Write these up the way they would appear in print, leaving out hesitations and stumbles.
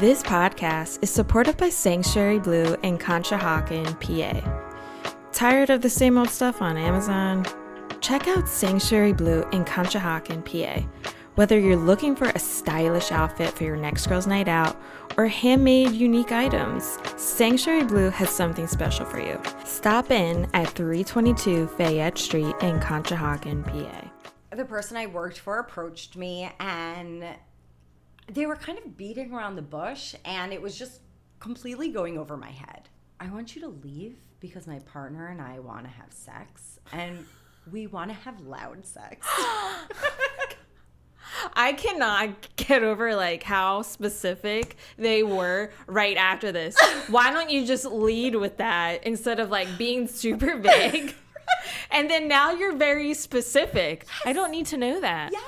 This podcast is supported by Sanctuary Blu in Conshohocken, PA. Tired of the same old stuff on Amazon? Check out Sanctuary Blu in Conshohocken, PA. Whether you're looking for a stylish outfit for your next girl's night out or handmade unique items, Sanctuary Blu has something special for you. Stop in at 322 Fayette Street in Conshohocken, PA. The person I worked for approached me and they were kind of beating around the bush and it was just completely going over my head. I want you to leave because my partner and I want to have sex and we want to have loud sex. I cannot get over how specific they were right after this. Why don't you just lead with that instead of being super vague? And then now you're very specific. Yes. I don't need to know that. Yes.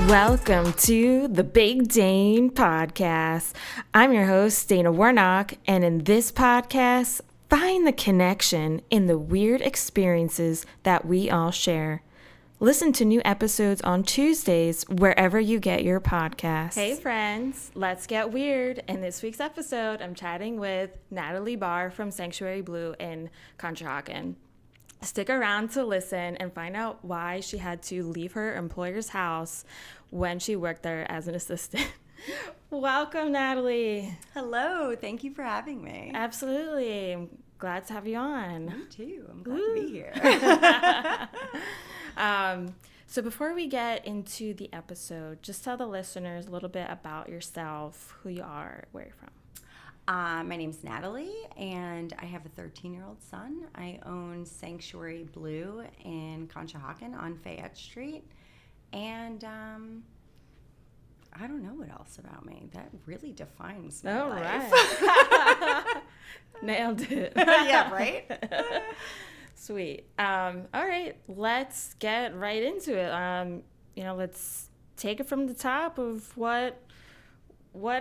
Welcome to the Big Dane Podcast. I'm your host, Dana Warnock, and in this podcast, find the connection in the weird experiences that we all share. Listen to new episodes on Tuesdays wherever you get your podcasts. Hey friends, let's get weird. In this week's episode, I'm chatting with Natalie Bar from Sanctuary Blu in Conshohocken. Stick around to listen and find out why she had to leave her employer's house when she worked there as an assistant. Welcome, Natalie. Hello. Thank you for having me. Absolutely. I'm glad to have you on. Me too. I'm glad to be here. So before we get into the episode, just tell the listeners a little bit about yourself, who you are, where you're from. My name's Natalie, and I have a 13-year-old son. I own Sanctuary Blu in Conshohocken on Fayette Street, and I don't know what else about me. That really defines my life. Right. Nailed it. Yeah, right? Sweet. All right, let's get right into it. Let's take it from the top of what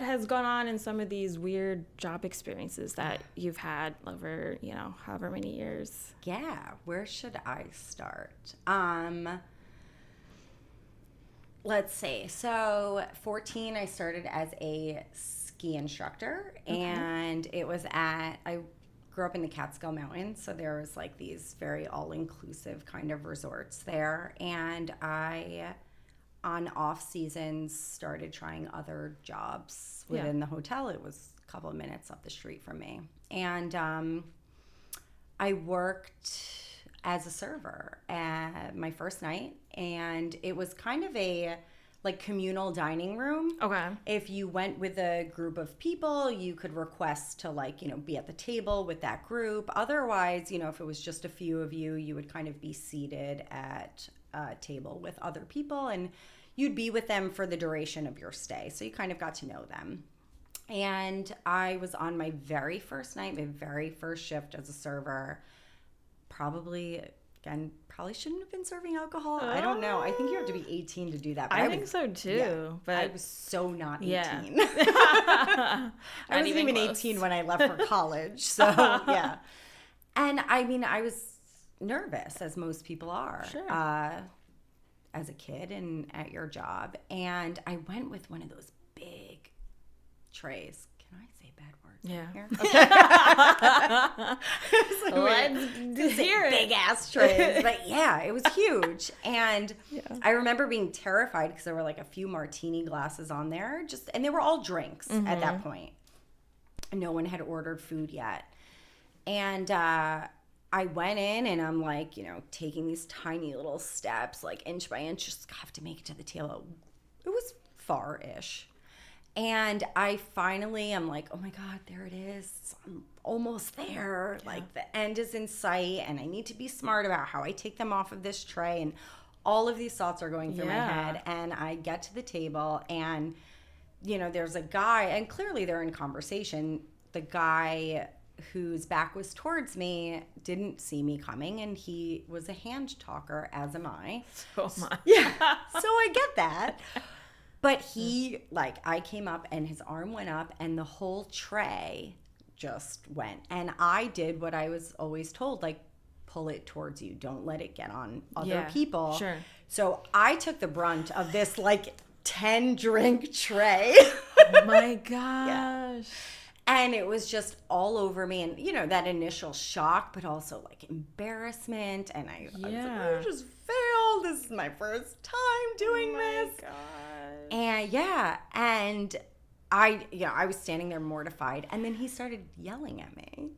has gone on in some of these weird job experiences that you've had over, however many years? Yeah, where should I start? Let's see. So 14, I started as a ski instructor, and it was I grew up in the Catskill Mountains, so there was these very all-inclusive kind of resorts there, and I on off seasons started trying other jobs within the hotel. It was a couple of minutes up the street from me. And I worked as a server at my first night, and it was kind of a communal dining room. Okay. If you went with a group of people, you could request to be at the table with that group. Otherwise, if it was just a few of you, you would kind of be seated at a table with other people, and you'd be with them for the duration of your stay. So you kind of got to know them. And I was on my very first night, my very first shift as a server. Probably shouldn't have been serving alcohol. I don't know. I think you have to be 18 to do that. I think so too. Yeah, but I was so not 18. Yeah. I wasn't even close. 18 when I left for college. So yeah. And I was nervous, as most people are. Sure. As a kid and at your job. And I went with one of those big trays. Can I say bad words? Yeah. Here? Okay. Let's hear it. Big ass trays. But yeah, it was huge. And I remember being terrified because there were a few martini glasses on there. And they were all drinks at that point. No one had ordered food yet. And I went in and I'm taking these tiny little steps, inch by inch, just have to make it to the table. It was far-ish. And I finally, I'm oh my God, there it is. I'm almost there. Yeah. The end is in sight, and I need to be smart about how I take them off of this tray. And all of these thoughts are going through my head. And I get to the table, and, there's a guy, and clearly they're in conversation. The guy whose back was towards me, didn't see me coming, and he was a hand talker, as am I. Oh my. Yeah. So I get that. But he, like, I came up and his arm went up and the whole tray just went. And I did what I was always told, like, pull it towards you. Don't let it get on other people. Sure. So I took the brunt of this, like, 10-drink tray. Oh my gosh. Yeah. And it was just all over me. And, you know, that initial shock, but also, like, embarrassment. And I was like, I just failed. This is my first time doing this. Oh my God. And yeah, and I was standing there mortified, and then he started yelling at me.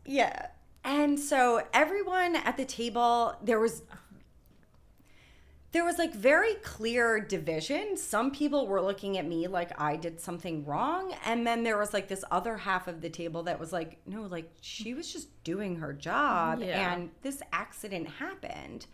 Yeah. And so everyone at the table, there was like very clear division. Some people were looking at me like I did something wrong, and then there was like this other half of the table that was like, no, like she was just doing her job, and this accident happened.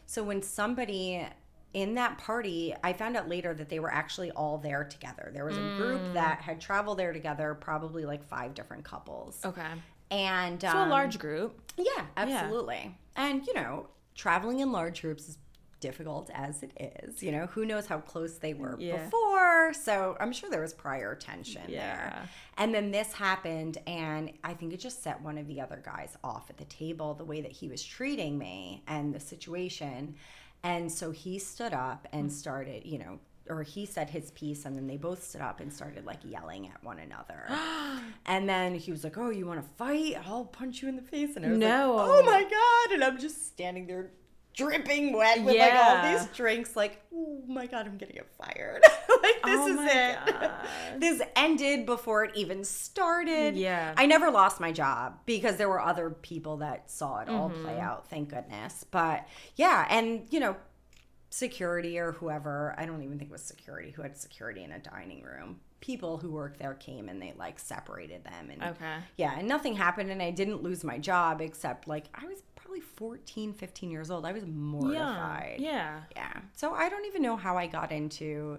So when somebody in that party, I found out later that they were actually all there together. There was a group that had traveled there together, probably like 5 different couples. Okay. And so a large group. Yeah, absolutely. Yeah. And, you know, traveling in large groups is difficult as it is. You know, who knows how close they were before. So I'm sure there was prior tension there. And then this happened, and I think it just set one of the other guys off at the table, the way that he was treating me and the situation. And so he stood up and started, you know, or he said his piece, and then they both stood up and started like yelling at one another. And then he was like, oh, you want to fight? I'll punch you in the face. And I was like, oh my God. And I'm just standing there dripping wet with like all these drinks, like, oh my God, I'm gonna get fired. Like, this is it. This ended before it even started. Yeah. I never lost my job because there were other people that saw it all play out, thank goodness. But yeah, and you know, security or whoever, I don't even think it was security who had security in a dining room. People who worked there came and they like separated them. And yeah, and nothing happened, and I didn't lose my job, except like I was probably 14, 15 years old. I was mortified. Yeah. So I don't even know how I got into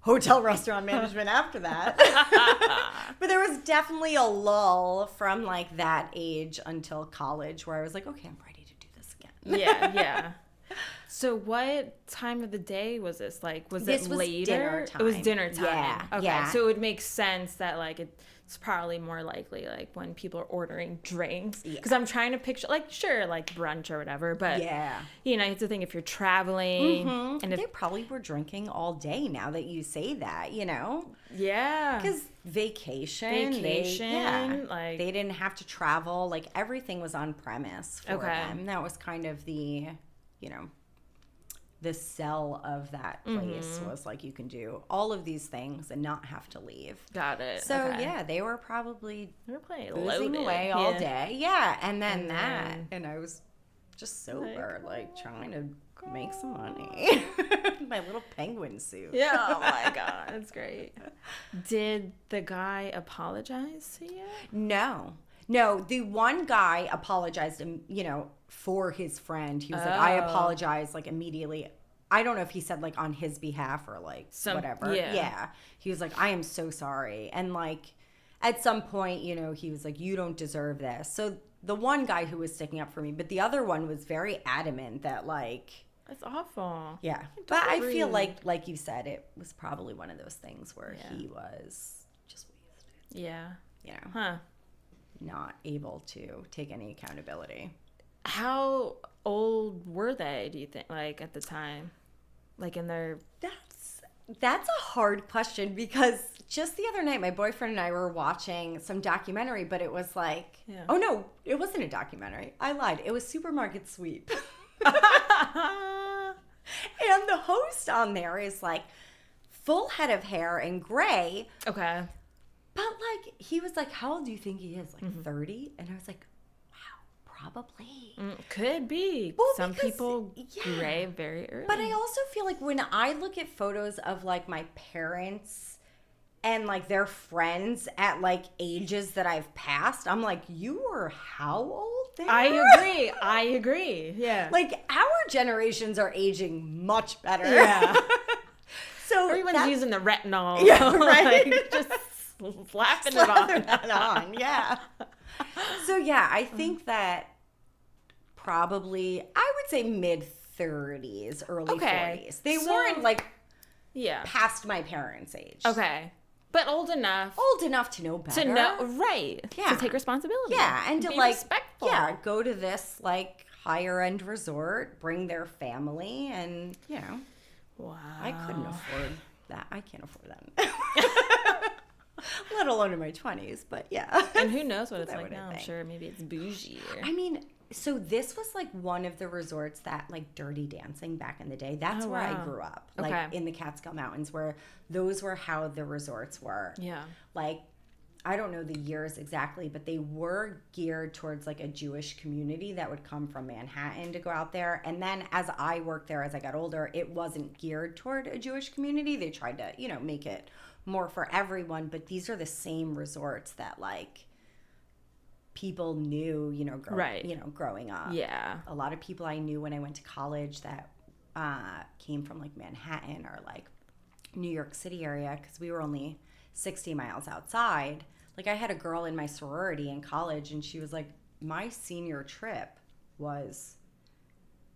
hotel restaurant management after that. But there was definitely a lull from like that age until college where I was like, okay, I'm ready to do this again. Yeah. So what time of the day was this? Like, was it later? Dinner time. It was dinner time. Yeah. Okay. Yeah. So it would make sense that like it's probably more likely like when people are ordering drinks. Because I'm trying to picture like sure like brunch or whatever, but you know you have to think if you're traveling and they probably were drinking all day. Now that you say that, you know. Yeah. Because vacation, like they didn't have to travel. Like everything was on premise for them. That was kind of the, you know, the sell of that place was like you can do all of these things and not have to leave. Got it. So yeah, they were probably playing boozing away all day. Yeah, and then and I was just sober, like trying to make some money. My little penguin suit. Yeah. Oh my God, that's great. Did the guy apologize to you? No, the one guy apologized, you know, for his friend. He was like, I apologize, like immediately. I don't know if he said like on his behalf or like whatever. Yeah. He was like, I am so sorry. And like at some point, you know, he was like, you don't deserve this. So the one guy who was sticking up for me, but the other one was very adamant that like. That's awful. Yeah. But I feel like you said, it was probably one of those things where he was just wasted. Yeah. You know. Not able to take any accountability. How old were they, do you think, like at the time? Like in their... That's a hard question because just the other night my boyfriend and I were watching some documentary, but it was like, oh no, it wasn't a documentary. I lied. It was Supermarket Sweep. And the host on there is like full head of hair and gray. Okay. But like, he was like, how old do you think he is? Like 30? And I was like, wow, probably. Could be. Well, some people gray very early. But I also feel like when I look at photos of like my parents and like their friends at like ages that I've passed, I'm like, you were how old there? I agree. Yeah. Like our generations are aging much better. Yeah. So everyone's using the retinol. Yeah, right. Like, just slapping it on. That on, yeah. So yeah, I think that probably, I would say mid-30s, early 40s. They weren't like past my parents' age. Okay. But old enough to know better. To know, right. Yeah. To take responsibility. Yeah, and to be like, respectful. yeah, go to this like higher end resort, bring their family, and you know. Wow. I couldn't afford that. I can't afford that. Let alone in my 20s, but yeah. And who knows what it's like now. I'm sure maybe it's bougie. I mean, so this was like one of the resorts that like Dirty Dancing back in the day. That's where I grew up. Like in the Catskill Mountains, where those were how the resorts were. Yeah. Like, I don't know the years exactly, but they were geared towards like a Jewish community that would come from Manhattan to go out there. And then as I worked there, as I got older, it wasn't geared toward a Jewish community. They tried to, you know, make it more for everyone. But these are the same resorts that like people knew, you know, growing up. Yeah. A lot of people I knew when I went to college that came from like Manhattan or like New York City area, because we were only 60 miles outside. Like, I had a girl in my sorority in college, and she was like, my senior trip was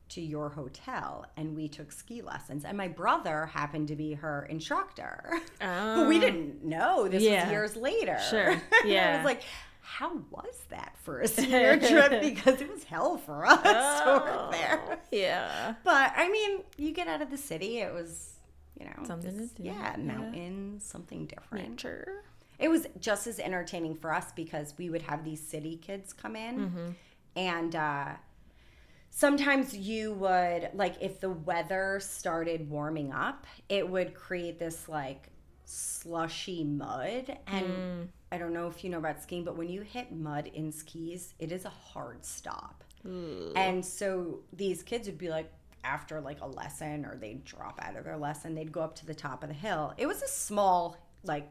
to your hotel, and we took ski lessons. And my brother happened to be her instructor. Oh. But we didn't know. This was years later. Sure. Yeah. I was like, how was that for a senior trip? Because it was hell for us to work there. Yeah. But, I mean, you get out of the city, it was, you know, something to do. Yeah, mountains, something different. Nature. It was just as entertaining for us because we would have these city kids come in. And sometimes you would, like, if the weather started warming up, it would create this, like, slushy mud. And I don't know if you know about skiing, but when you hit mud in skis, it is a hard stop. Ooh. And so these kids would be like, after like a lesson, or they'd drop out of their lesson, they'd go up to the top of the hill. It was a small like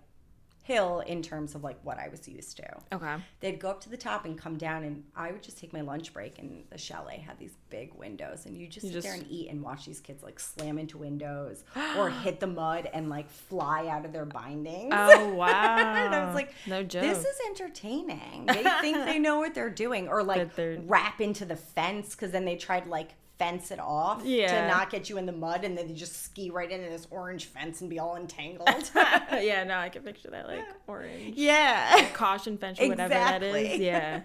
hill in terms of like what I was used to. Okay. They'd go up to the top and come down, and I would just take my lunch break, and the chalet had these big windows, and you just sit there and eat and watch these kids like slam into windows or hit the mud and like fly out of their bindings. Oh, wow. And I was like, no joke. This is entertaining. They think they know what they're doing, or like wrap into the fence, because then they tried like fence it off to not get you in the mud, and then they just ski right into this orange fence and be all entangled. Yeah, no, I can picture that, like orange. Yeah. Like caution fence or whatever that is. Yeah.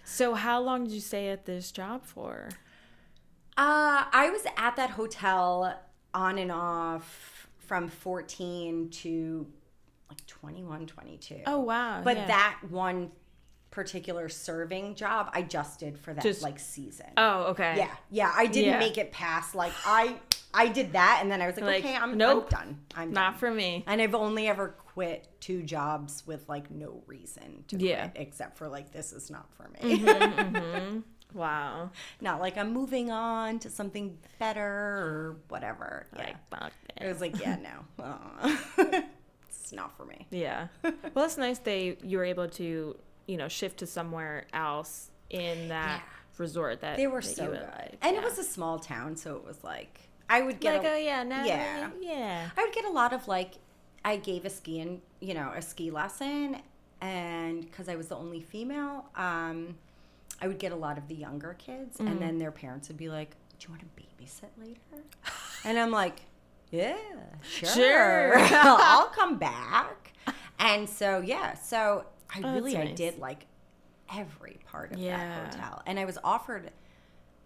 So how long did you stay at this job for? I was at that hotel on and off from 14 to like 21, 22. Oh, wow. But that one particular serving job I just did for that like season. Oh, okay. Yeah, I didn't make it past like I did that, and then I was like okay, I'm done. I'm not done. For me. And I've only ever quit 2 jobs with like no reason to quit, except for like, this is not for me. Wow. Not like I'm moving on to something better or whatever. Like, it was like, no. It's not for me. Yeah. Well, it's nice you were able to, you know, shift to somewhere else in that resort that they were so good. And it was a small town, so it was like I would get Natalie, I would get a lot of like, I gave a ski lesson, and because I was the only female, I would get a lot of the younger kids, and then their parents would be like, "Do you want to babysit later?" And I'm like, "Yeah, sure. I'll come back." And so I did like every part of that hotel. And I was offered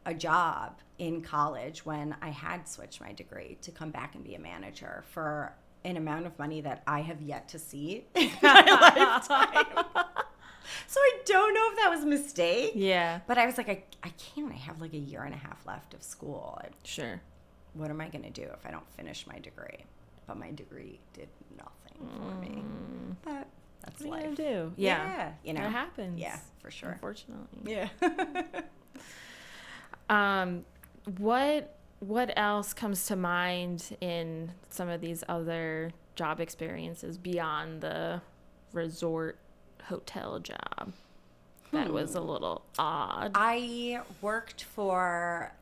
a job in college when I had switched my degree to come back and be a manager for an amount of money that I have yet to see in my lifetime. So I don't know if that was a mistake. Yeah. But I was like, I can't. I have like a year and a half left of school. Sure. What am I going to do if I don't finish my degree? But my degree did nothing for me. But that's what life. What do you do? Yeah. You know. It happens. Yeah, for sure. Unfortunately. Yeah. What else comes to mind in some of these other job experiences beyond the resort hotel job that was a little odd? I worked for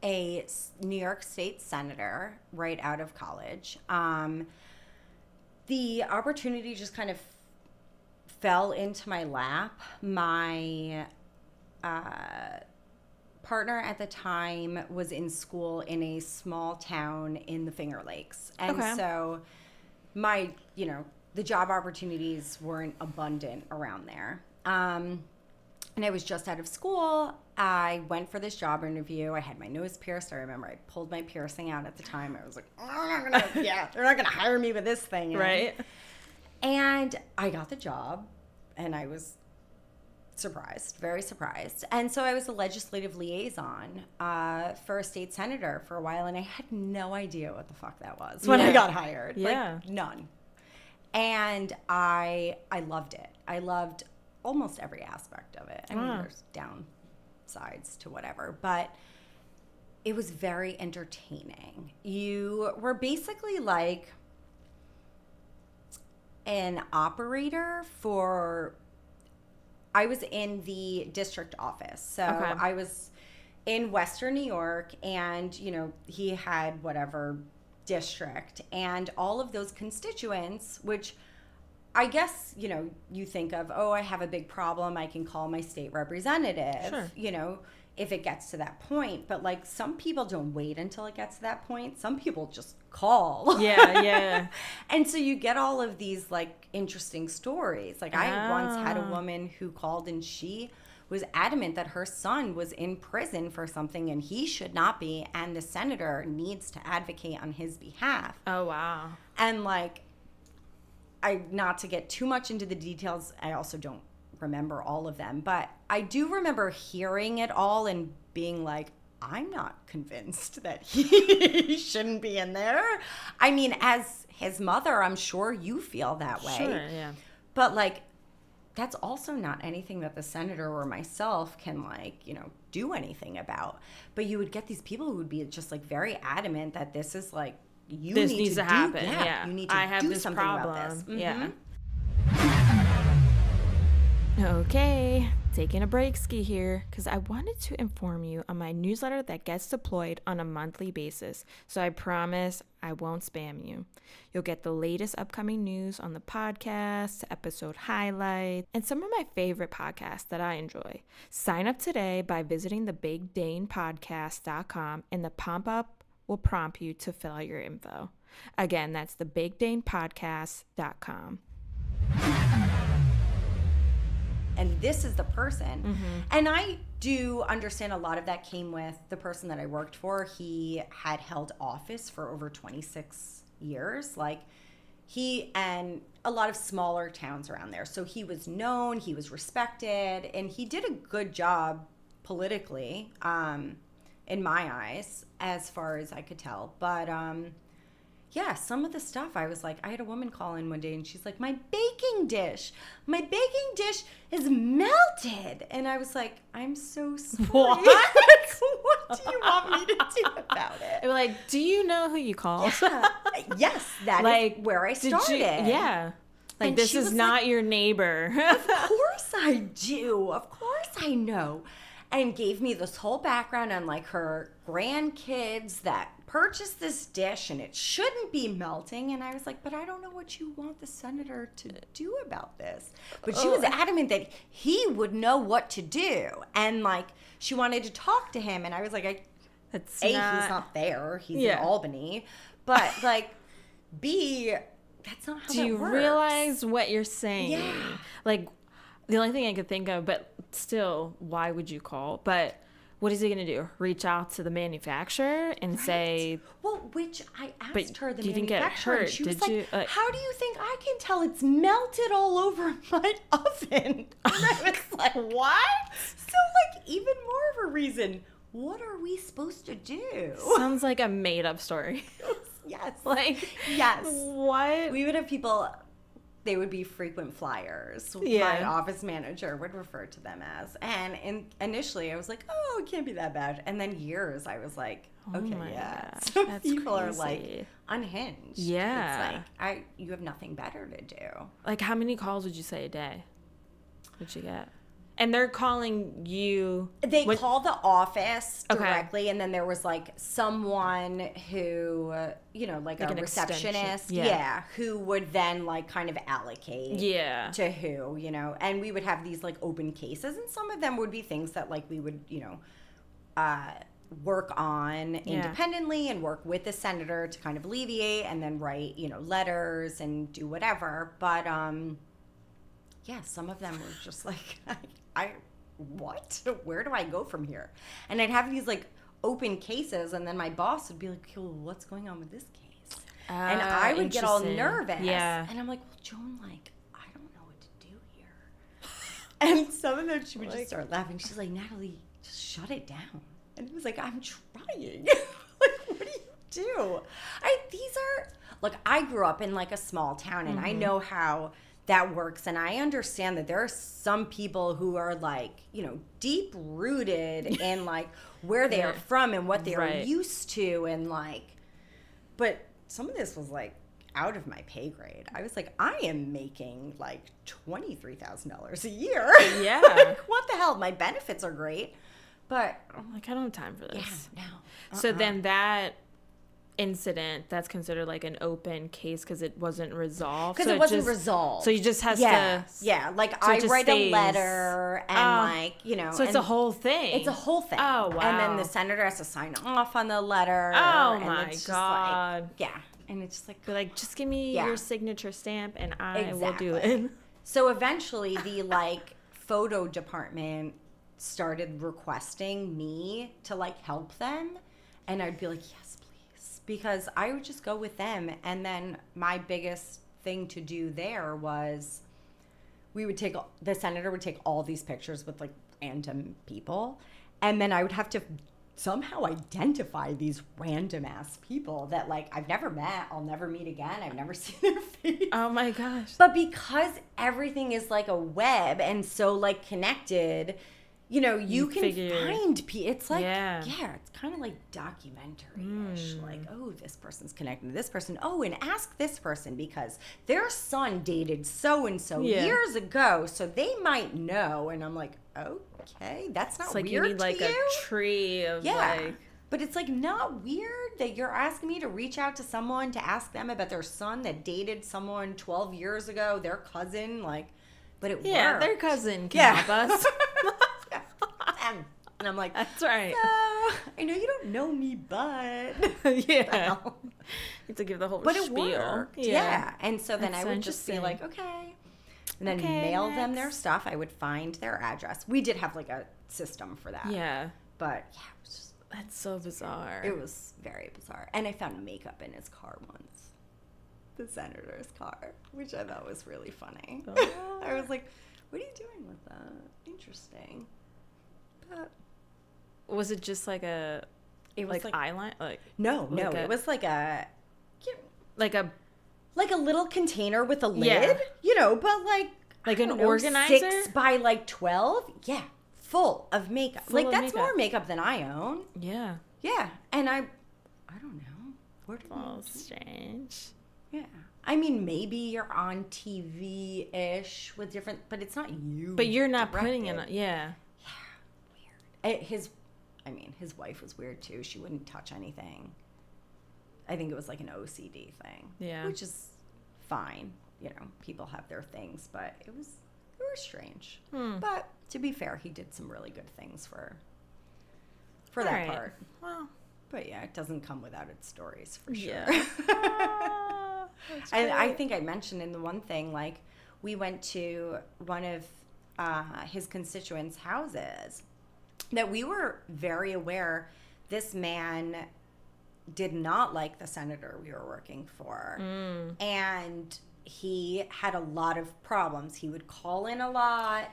a New York State senator right out of college. The opportunity just kind of fell into my lap. My partner at the time was in school in a small town in the Finger Lakes. And so my, the job opportunities weren't abundant around there. And I was just out of school. I went for this job interview. I had my nose pierced. I remember I pulled my piercing out at the time. I was like, they're not gonna hire me with this thing. Right. And I got the job, and I was surprised, very surprised. And so I was a legislative liaison for a state senator for a while, and I had no idea what the fuck that was when I got hired. Yeah. Like, none. And I loved it. I loved almost every aspect of it. I mean, there's downsides to whatever, but it was very entertaining. You were basically like an operator for... I was in the district office. So I was in Western New York, and, he had whatever district, and all of those constituents, which I guess, you think of, I have a big problem, I can call my state representative, if it gets to that point. But, like, some people don't wait until it gets to that point. Some people just call. Yeah. And so you get all of these, like, interesting stories. Like, I once had a woman who called, and she was adamant that her son was in prison for something and he should not be, and the senator needs to advocate on his behalf. Oh, wow. And, like, not to get too much into the details, I also don't remember all of them, but I do remember hearing it all and being like, I'm not convinced that he shouldn't be in there. I mean, as his mother, I'm sure you feel that way. Sure, yeah. But, like, that's also not anything that the senator or myself can, like, do anything about. But you would get these people who would be just, like, very adamant that this is, like, this needs to happen. Yeah. You need to do something about this. Mm-hmm. Yeah. Okay, taking a break ski here, because I wanted to inform you on my newsletter that gets deployed on a monthly basis, so I promise I won't spam you. You'll get the latest upcoming news on the podcast, episode highlights, and some of my favorite podcasts that I enjoy. Sign up today by visiting thebigdanepodcast.com, and the pop-up will prompt you to fill out your info. Again, that's thebigdanepodcast.com. And this is the person. Mm-hmm. And I do understand a lot of that came with the person that I worked for. He had held office for over 26 years. Like, he and a lot of smaller towns around there. So he was known, he was respected, and he did a good job politically, in my eyes, as far as I could tell. But yeah, some of the stuff, I was like, I had a woman call in one day, and she's like, my baking dish is melted. And I was like, I'm so sorry. What? What do you want me to do about it? They were like, do you know who you called? Yeah. Yes, that is where I started. Yeah. Like, and this is not your neighbor. Of course I do. Of course I know. And gave me this whole background on, like, her grandkids that purchased this dish and it shouldn't be melting. And I was like, but I don't know what you want the senator to do about this. But she was adamant that he would know what to do. And, like, she wanted to talk to him. And I was like, he's not there. He's in Albany. But, like, B, that's not how that works. Do you realize what you're saying? Yeah. Like, the only thing I could think of, but still, why would you call? But what is he going to do? Reach out to the manufacturer and say... Well, which I asked her, the manufacturer, didn't get hurt, and she was did you? How do you think I can tell it's melted all over my oven? And I was like, what? So, like, even more of a reason, what are we supposed to do? Sounds like a made-up story. Yes. Like, yes. What? We would have people... They would be frequent flyers. My office manager would refer to them as. And initially I was like, oh, it can't be that bad. And then years I was like, okay, gosh, some people are like unhinged. Yeah. It's like, you have nothing better to do. Like, how many calls would you say a day would you get? And they're calling you. They call the office directly, okay. and then there was like someone who, like a receptionist, who would then like kind of allocate to who, and we would have these like open cases, and some of them would be things that like we would, work on independently and work with the senator to kind of alleviate, and then write, letters and do whatever. But some of them were just like, what? Where do I go from here? And I'd have these like open cases, and then my boss would be like, well, what's going on with this case? And I would get all nervous. Yeah. And I'm like, well, Joan, like, I don't know what to do here. And some of them she would just start laughing. She's like, Natalie, just shut it down. And it was like, I'm trying. Like, what do you do? I grew up in like a small town, and I know how that works, and I understand that there are some people who are like, deep rooted in like where they are from and what they are used to, and like, but some of this was like out of my pay grade. I was like, I am making like $23,000 a year. Yeah. Like, what the hell? My benefits are great, but like, I don't have time for this. Yeah, no. So then that incident, that's considered like an open case because it wasn't resolved. Because it wasn't resolved. So you just has to. Yeah, like so I write a letter and So it's a whole thing. It's a whole thing. Oh, wow. And then the senator has to sign off on the letter. Oh, and my God. And it's just like. But like, just give me your signature stamp and I will do it. So eventually the like photo department started requesting me to like help them. And I'd be like, yes, please. Because I would just go with them. And then my biggest thing to do there was the senator would take all these pictures with like random people. And then I would have to somehow identify these random ass people that like I've never met, I'll never meet again, I've never seen their face. Oh my gosh. But because everything is like a web and so like connected, you can find people. It's like, it's kind of like documentary-ish. Like, oh, this person's connected to this person. Oh, and ask this person because their son dated so-and-so years ago, so they might know. And I'm like, okay, that's not weird to you. It's like you need like a tree of like... But it's like not weird that you're asking me to reach out to someone to ask them about their son that dated someone 12 years ago, their cousin, like, but it worked. Yeah, their cousin can help us. And I'm like, that's right. So, I know you don't know me, but yeah, you have to give the whole but spiel. It worked. Yeah. And so then I would just be like, okay, and then mail them their stuff. I would find their address. We did have like a system for that. Yeah, but yeah, it was just, that's so bizarre. It was very bizarre. And I found makeup in his car once, the senator's car, which I thought was really funny. Oh. I was like, what are you doing with that? Interesting. Was it just like a, it was like eyeliner? Like no, it was like a little container with a lid, but like an organizer, 6 by like 12, full of makeup. That's more makeup than I own. Yeah, and I don't know. Where did all strange. Yeah. I mean, maybe you're on TV-ish with different, but it's not you. But you're not putting it on, Yeah, weird. His wife was weird too. She wouldn't touch anything. I think it was like an OCD thing. Yeah. Which is fine. People have their things, but it was strange. But to be fair, he did some really good things for that part. Well, but yeah, it doesn't come without its stories for sure. Yeah. I think I mentioned in the one thing, like, we went to one of his constituents' houses that we were very aware this man did not like the senator we were working for. And he had a lot of problems. He would call in a lot.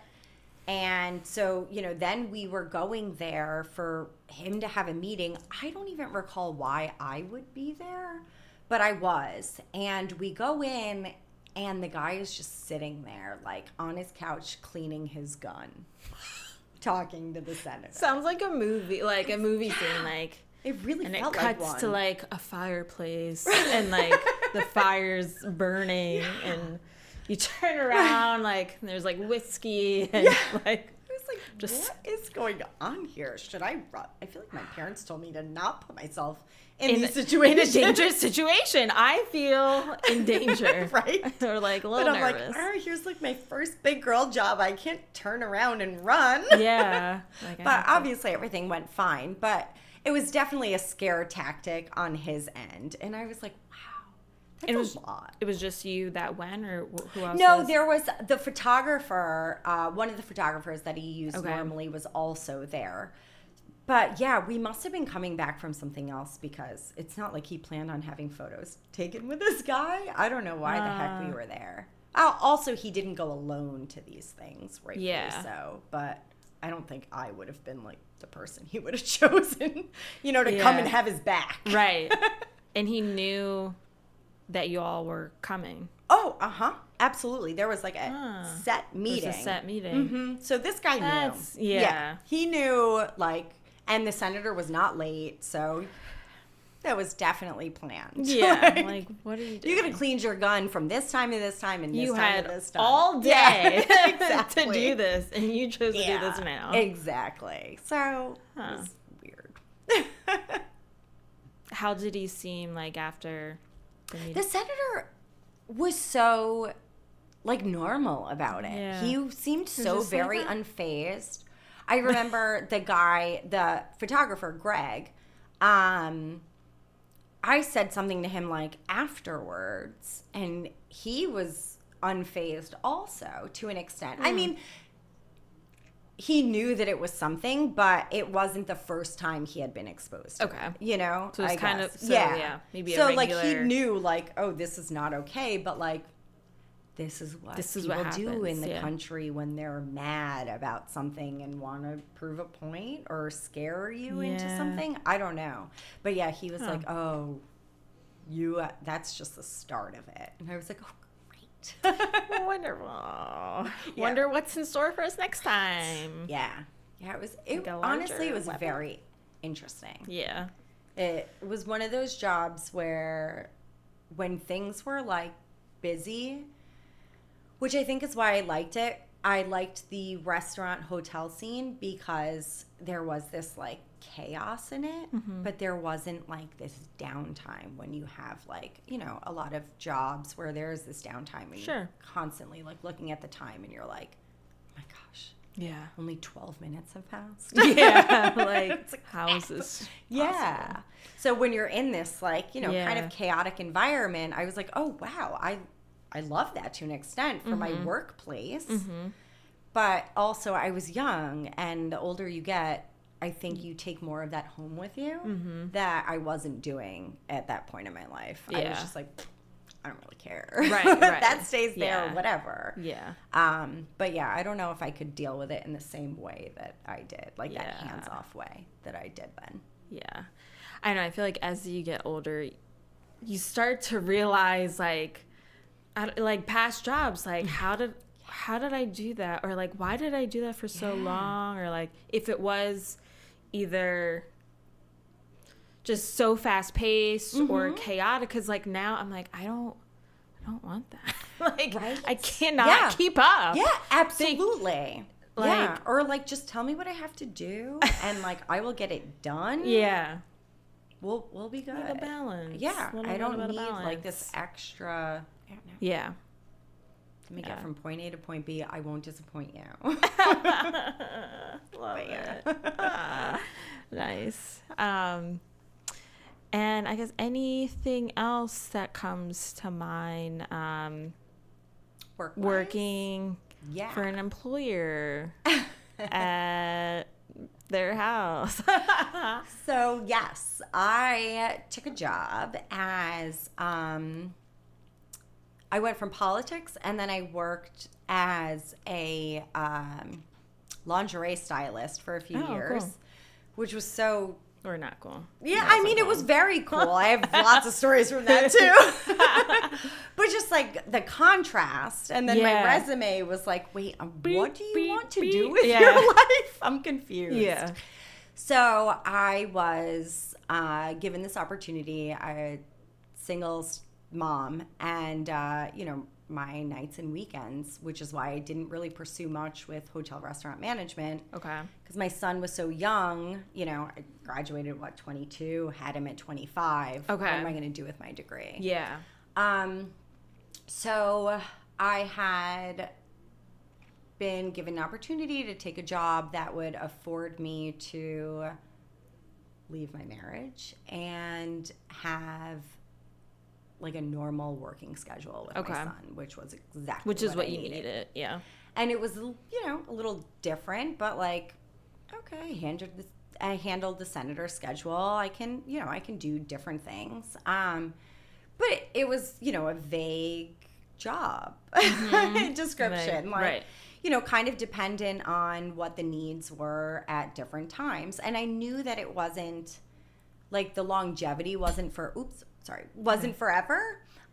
And so, then we were going there for him to have a meeting. I don't even recall why I would be there, but I was. And we go in, and the guy is just sitting there, like, on his couch, cleaning his gun, talking to the senator. Sounds like a movie, scene, like. It really and felt it cuts like one. to, like, a fireplace, and, like, the fire's burning, and you turn around, like, and there's, like, whiskey, and, like. It was like, what is going on here? Should I run? I feel like my parents told me to not put myself in these situations. In a dangerous situation. I feel in danger. Right? Or like a little nervous. I'm like, oh, here's like my first big girl job. I can't turn around and run. Yeah. Like, but obviously everything went fine. But it was definitely a scare tactic on his end. And I was like, wow. That's a lot. It was just you that went, or who else? No, there was the photographer. One of the photographers that he used normally was also there. But yeah, we must have been coming back from something else because it's not like he planned on having photos taken with this guy. I don't know why the heck we were there. Also, he didn't go alone to these things, rightfully so. But I don't think I would have been like the person he would have chosen, to come and have his back. Right. And he knew that you all were coming. Oh, absolutely. There was like a set meeting. It was a set meeting. Mm-hmm. So this guy knew. Yeah. He knew, and the senator was not late, so that was definitely planned. Yeah. Like, what are you doing? You could have cleaned your gun from this time to this time and this time to this time. All day exactly. to do this, and you chose to do this now. Exactly. So it was weird. How did he seem like after the meeting? The senator was so normal about it. Yeah. He seemed so very unfazed. I remember the photographer, Greg, I said something to him afterwards, and he was unfazed also to an extent. I mean, he knew that it was something, but it wasn't the first time he had been exposed to it, So it's kind of, maybe so a regular... he knew, oh, this is not okay, but, this is what people do in the country when they're mad about something and want to prove a point or scare you into something. I don't know. But, yeah, he was like, oh, that's just the start of it. And I was like, oh, Wonderful. Yeah. Wonder what's in store for us next time. Yeah. Yeah, honestly, it was very interesting. Yeah. It was one of those jobs where when things were busy, which I think is why I liked it. I liked the restaurant hotel scene because there was this chaos in it, but there wasn't this downtime when you have a lot of jobs where there's this downtime and you're constantly looking at the time and you're like, oh my gosh, only 12 minutes have passed. It's how is this possible? So when you're in this kind of chaotic environment, I was like, oh wow, I love that to an extent for my workplace. But also I was young, and the older you get, I think you take more of that home with you that I wasn't doing at that point in my life. I was just like, I don't really care. Right. That stays there or whatever. Yeah. But yeah, I don't know if I could deal with it in the same way that I did, that hands-off way that I did then. Yeah. I know. I feel like as you get older, you start to realize past jobs, how did I do that? Or why did I do that for so long? Or if it was either just so fast paced or chaotic, because now I'm I don't want that. Right? I cannot keep up. Yeah, absolutely. Or just tell me what I have to do and I will get it done. Yeah. We'll be good. Like a balance. Yeah. I don't need this extra. I don't know. Yeah. Let me get from point A to point B. I won't disappoint you. Love it. Nice. And I guess anything else that comes to mind, working for an employer at their house. So yes, I took a job as I went from politics, and then I worked as a lingerie stylist for a few years, cool. Which was so... Or not cool. Yeah, I mean, it was very cool. I have lots of stories from that, too. But just, the contrast, and then my resume was wait, what do you want to do with your life? I'm confused. Yeah. So I was given this opportunity, a singles mom, and my nights and weekends, which is why I didn't really pursue much with hotel restaurant management. Okay. Because my son was so young, you know, I graduated, 22, had him at 25. Okay. What am I going to do with my degree? Yeah. So I had been given an opportunity to take a job that would afford me to leave my marriage and have like a normal working schedule with my son, which was exactly what you needed. needed. Yeah. And it was, you know, a little different, but like, okay, I handled the senator's schedule. I can do different things. But it was, you know, a vague job description. Right. You know, kind of dependent on what the needs were at different times. And I knew that it wasn't, like, the longevity wasn't forever.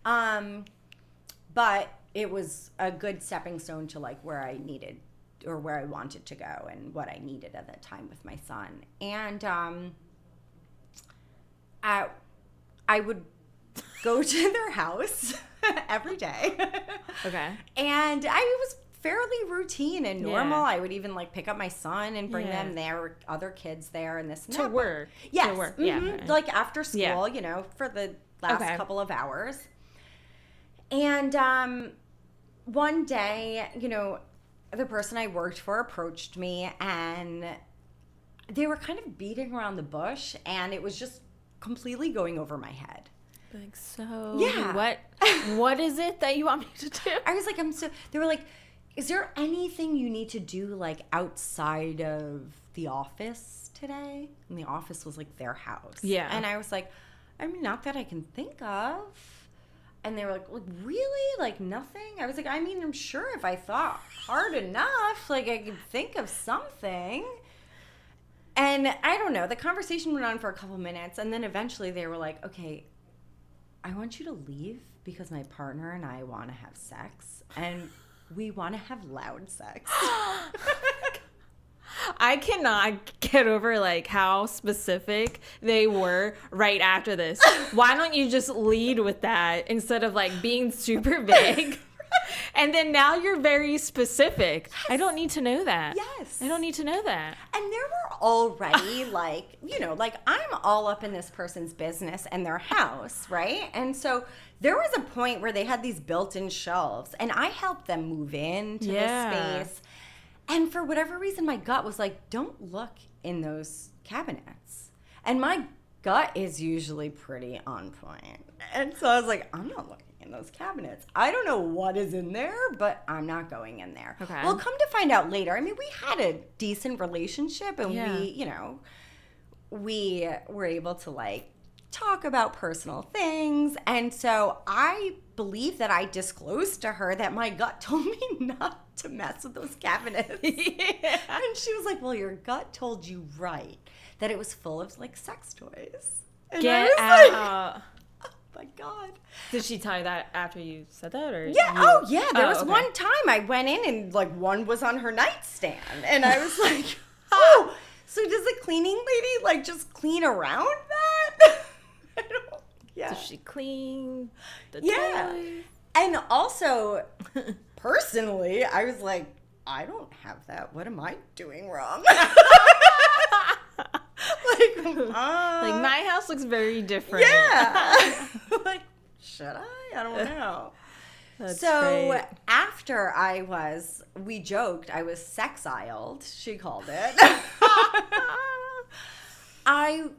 But it was a good stepping stone to, like, where I needed or where I wanted to go and what I needed at that time with my son. And I would go to their house every day. Okay. And I was fairly routine and normal. Yeah. I would even like pick up my son and bring them. There were other kids there and this and that. To work. Yes. To work. Mm-hmm. Yeah. Like after school, you know, for the last couple of hours. And one day, you know, the person I worked for approached me and they were kind of beating around the bush and it was just completely going over my head. Like, so yeah. What is it that you want me to do? I was like, they were like, is there anything you need to do like outside of the office today? And the office was like their house. Yeah. And I was like, I mean, not that I can think of. And they were like, really? Like nothing? I was like, I mean, I'm sure if I thought hard enough, like I could think of something. And I don't know, the conversation went on for a couple minutes and then eventually they were like, okay, I want you to leave because my partner and I want to have sex and we want to have loud sex. I cannot get over like how specific they were right after this. Why don't you just lead with that instead of like being super vague? And then now you're very specific. Yes. I don't need to know that. Yes. I don't need to know that. And there were already like, you know, like I'm all up in this person's business and their house, right? And so there was a point where they had these built-in shelves and I helped them move into the space. And for whatever reason, my gut was like, don't look in those cabinets. And my gut is usually pretty on point. And so I was like, I'm not looking in those cabinets. I don't know what is in there, but I'm not going in there. Okay. Well, come to find out later, I mean, we had a decent relationship and we, you know, we were able to like talk about personal things. And so I believe that I disclosed to her that my gut told me not to mess with those cabinets. Yeah. And she was like, well, your gut told you right, that it was full of like sex toys. And Get out. Like, oh my God. Did she tell you that after you said that? Or Yeah. There was one time I went in and like one was on her nightstand. And I was like, oh, so does the cleaning lady like just clean around that? I don't, Does she clean the toys? And also, personally, I was like, I don't have that. What am I doing wrong? Like my house looks very different. Yeah. Like, should I? I don't know. That's so great. after we joked, I was sex-iled, she called it. I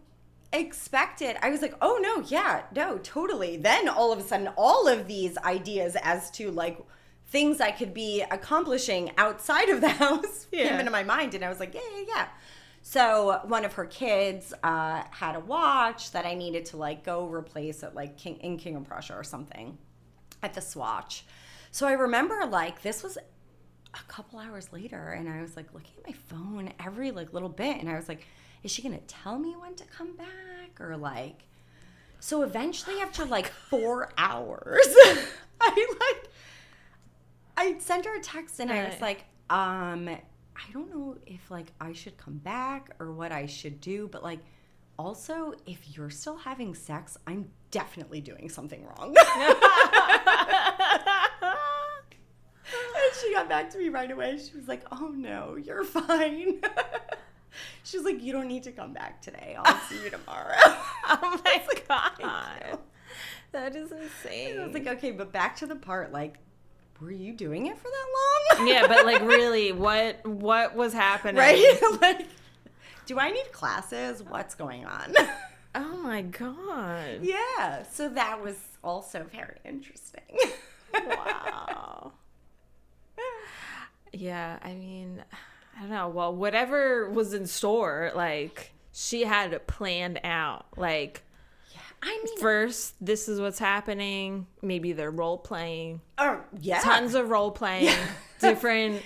was like, oh no, totally. Then all of a sudden, all of these ideas as to like things I could be accomplishing outside of the house came into my mind. And I was like, yeah. So one of her kids had a watch that I needed to like go replace at like King of Prussia or something at the Swatch. So I remember like this was a couple hours later and I was like looking at my phone every like little bit and I was like, is she gonna tell me when to come back or like? So eventually after like 4 hours, I sent her a text and I was like, I don't know if like I should come back or what I should do, but like also if you're still having sex, I'm definitely doing something wrong. She got back to me right away. She was like, oh no, you're fine. She was like, you don't need to come back today. I'll see you tomorrow. Oh my God. That is insane. And I was like, okay, but back to the part, like, were you doing it for that long? Yeah, but like really, what was happening? Right? Like, do I need classes? What's going on? Oh my God. Yeah. So that was also very interesting. Wow. Yeah, I mean, I don't know. Well, whatever was in store, like, she had it planned out. Like, yeah, I mean, first, this is what's happening. Maybe they're role playing. Oh, yeah. Tons of role playing. Different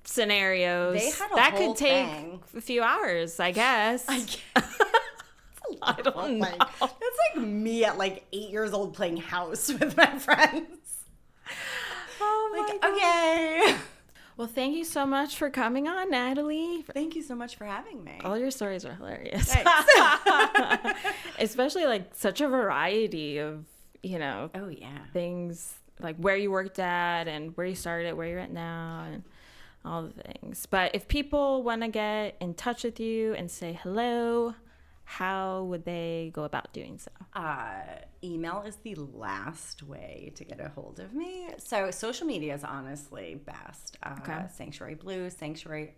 scenarios. They had a that whole could take thing. a few hours, I guess. I don't know. That's like me at like 8 years old playing house with my friends. Oh my Like, God. okay. Well, thank you so much for coming on, Natalie. Thank you so much for having me. All your stories are hilarious. Thanks. Especially like such a variety of, Oh, yeah. things, like where you worked at and where you started, where you're at now, and all the things. But if people want to get in touch with you and say hello, how would they go about doing so? Email is the last way to get a hold of me. So social media is honestly best. Okay. Sanctuary Blu, Sanctuary_Blu,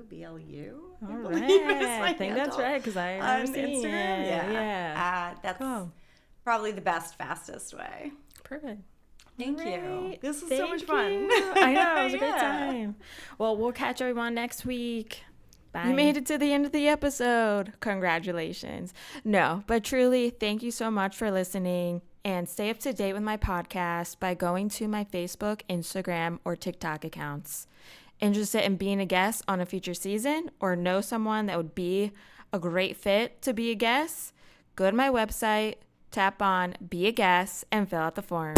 BLU. All right. I think that's right because I on remember seeing Instagram. it. Yeah. That's Cool. probably the best, fastest way. Perfect. Thank you. Great. This was so much Thank fun. you. I know. It was a great Yeah. time. Well, we'll catch everyone next week. Bye. You made it to the end of the episode. Congratulations. No, but truly, thank you so much for listening. And stay up to date with my podcast by going to my Facebook, Instagram, or TikTok accounts. Interested in being a guest on a future season or know someone that would be a great fit to be a guest? Go to my website, tap on Be a Guest, and fill out the form.